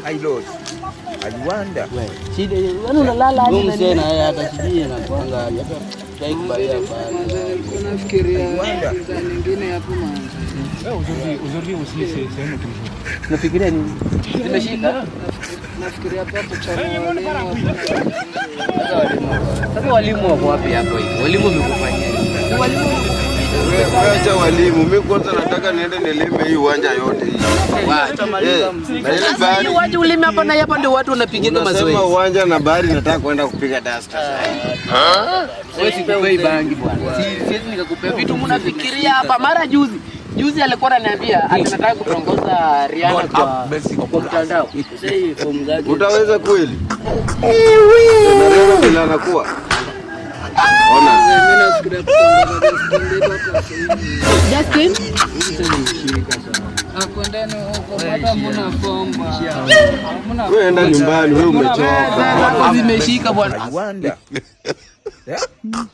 I lost. I wonder. Shida wewe unalala hadi mzee na yeye hata sijui na kuanga hata taikubali hapa. Unafikiria nyingine hapo maana. Aujourd'hui aussi c'est un autre jour. Unafikiria nini? Tumeshika. Nafikiria hapo cha Sasa walimu wako wapi hapo hivi? Walimu wamekufanyia nini? Walimu Wacha walimu, mimi kwanza nataka niende nilime hii uwanja yote hii. Sasa uwanja ulime hapa na hapa ndio watu wanapiga mazoezi. Unasema uwanja na bahari nataka kwenda kupiga dasta sasa. Wewe sikupei bangi bwana. Siwezi nikakupea vitu mnafikiria hapa. Mara juzi alikuwa ananiambia anataka kutongoza Rihanna kwa mtandao. Sasa hii fomu zake. Utaweza kweli? Na leo bila anakuwa. Ona. mimi nafikiria kutongoza Justin? Akwendeni huko hata mbona pomba. Wewe enda nyumbani, wewe umechoka. Zako zimeshika bwana. I wonder. Yeah.